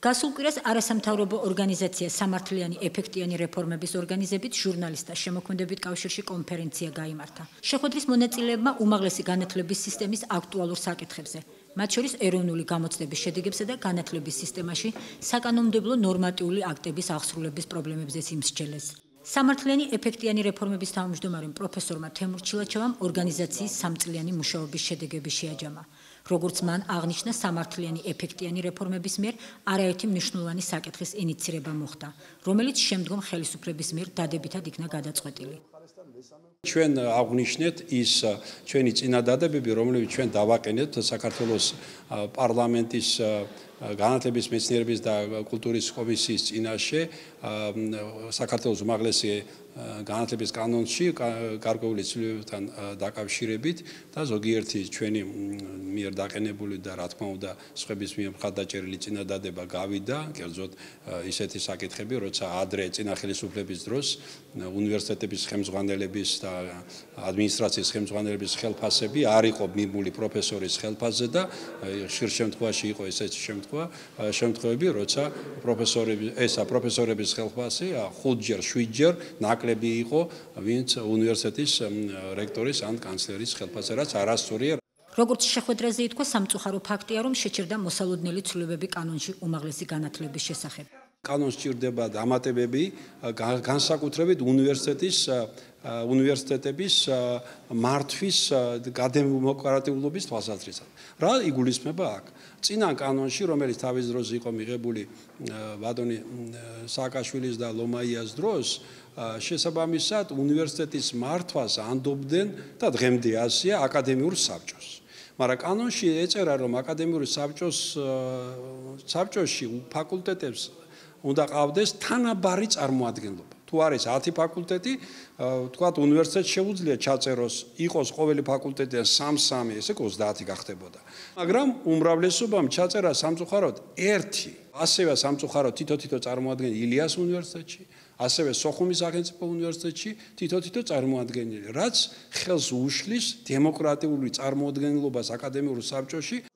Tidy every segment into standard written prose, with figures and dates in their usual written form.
გასულ კვირას არასამთავრობო ორგანიზაცია სამართლიანი ეფექტიანი რეფორმების ორგანიზებით ჟურნალისტთა შემოქმედებით კავშირში კონფერენცია გაიმართა. შეხვედრის მონაწილეებმა უმაღლესი განათლების სისტემის აქტუალურ საკითხებზე, მათ შორის ეროვნული გამოცდების შედეგებსა და განათლების სისტემაში საკანონმდებლო ნორმატიული აქტების აღსრულების პრობლემებზეც იმსჯელეს. სამართლიანი ეფექტიანი რეფორმების თავმჯდომარემ პროფესორმა თემურ ჩილაჩევამ ორგანიზაციის სამწლიანი მუშაობის შედეგები შეაჯამა. როგორც მან აღნიშნა, სამართლიანი ეფექტიანი რეფორმების მიერ არაერთი მნიშვნელოვანი საკითხის ინიცირება მოხდა, რომელიც შემდგომ ხელისუფლების მიერ დადებითად იქნა გადაწყვეტილი. ჩვენ აღვნიშნეთ ის ჩვენი წინადადებები, რომლებიც ჩვენ დავაყენეთ საქართველოს პარლამენტის განათლების, მეცნიერების და კულტურის კომისიის წინაშე საქართველოს უმაღლესი განათლების კანონში გარკვეული ცვლილებებთან დაკავშირებით და ზოგიერთი ჩვენი მიერ დაყენებული და რა თქმა უნდა სხვების მიერ მხარდაჭერილი წინადადება გავიდა, კერძოდ ისეთი საკითხები, როცა ადრე წინა ხელისუფლების დროს უნივერსიტეტების ხელმძღვანელების და ადმინისტრაციის ხელმძღვანელების ხელფასები არ იყო მიმული პროფესორის ხელფასზე და ხშირ შემთხვევაში იყო ესეთი შემთხვევები, როცა პროფესორების ხელფასი 5-ჯერ, 7-ჯერ ნაკლები იყო ვინც უნივერსიტეტის რექტორის ან კანცლერის ხელფასზე, რაც არასწორია. როგორც შეხვედრაზე ითქვა, სამწუხარო ფაქტია, რომ შეჩერდა მოსალოდნელი ცვლილებები კანონში უმაღლესი განათლების შესახებ. კანონს ჭირდება დამატებები განსაკუთრებით უნივერსიტეტების მართვის გადადემოკრატიულობის თვალსაზრისით. რა იგულისხმება აქ? წინა კანონში, რომელიც თავის დროს იყო მიღებული ბატონი სააკაშვილის და ლომაიას დროს, შესაბამისად უნივერსიტეტის მართვას ანდობდნენ და დღემდე ასია აკადემიურ საბჭოს. მაგრამ კანონში ეწერა, რომ აკადემიური საბჭოში ფაკულტეტებს უნდა ყავდეს თანაბარი წარმოადგენლობა. თუ არის 10 ფაკულტეტი, თქვათ უნივერსიტეტს შეუძლია ჩაწეროს, იყოს ყოველი ფაკულტეტიდან 3-3, ესე 30 გახდებოდა. მაგრამ უმრავლესობამ ჩაწერა სამწუხაროდ 1. ასევე სამწუხაროდ თითო წარმოადგენელი ილიას უნივერსიტეტში, ასევე სოხუმის სახელმწიფო უნივერსიტეტში თითო წარმოადგენელი, რაც ხელს უშლის დემოკრატიული წარმოუდგენლობას აკადემიურ საბჭოში.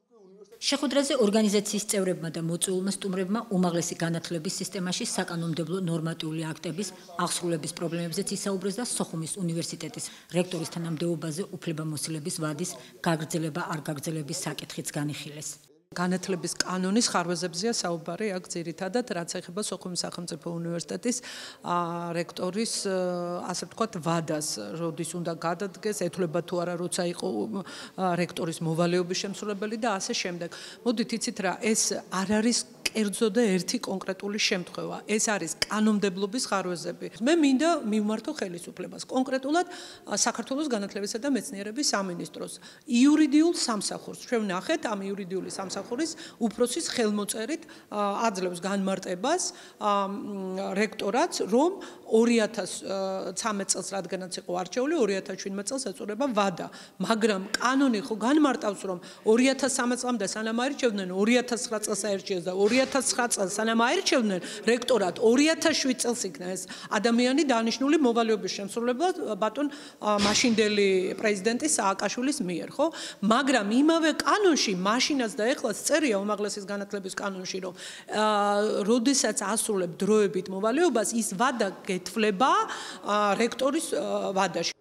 შეხვედრაზე ორგანიზაციის წევრებმა და მოწვეულმა სტუმრებმა უმაღლესი განათლების სისტემაში საკანონმდებლო ნორმატიული აქტების აღსრულების პრობლემებზეც ისაუბრეს და სოხუმის უნივერსიტეტის რექტორის თანამდებობაზე უფლებამოსილების ვადის გაგრძელება არ გაგრძელების საკითხიც განიხილეს. განათლების კანონის ხარვეზებზეა საუბარი აქ ძირითადად, რაც ეხება სოხუმის სახელმწიფო უნივერსიტეტის რექტორის, ასე ვთქვათ, ვადას, როდის უნდა გადადგეს, ეთვლება თუ არა, როცა იყო რექტორის მოვალეობის შემსრულებელი და ასე შემდეგ. მოდით იცით რა, ეს არ არის კერძო და ერთი კონკრეტული შემთხვევა. ეს არის კანონმდებლობის ხარვეზები. მე მინდა მივმართო ხელისუფლებას, კონკრეტულად საქართველოს განათლებისა და მეცნიერების სამინისტროს იურიდიულ სამსახურს. ჩვენ ვნახეთ ამ იურიდიული სამსახურის უფროსის ხელმოწერით აძლევს განმარტებას რექტორატს, რომ 2013 წელს რადგანაც იყო არჩეული, 2017 წელს ეწურება ვადა, მაგრამ კანონი ხო განმარტავს, რომ 2013 წლამდე სანამ აირჩევდნენ, 2009 წელს აირჩიეს და 2009 წელს სანამ აირჩევდნენ რექტორატ 2007 წელს იქნა ეს ადამიანი დანიშნული მოვალეობის შემსრულებლად ბატონ მაშინდელი პრეზიდენტის სააკაშვილის მიერ, ხო? მაგრამ იმავე კანონში მაშინაც და ეხლაც წერია უმაღლესის განათლების კანონში, რომ როდესაც ასრულებ დროებით მოვალეობას, ის ვადა გეთვლება რექტორის ვადაში.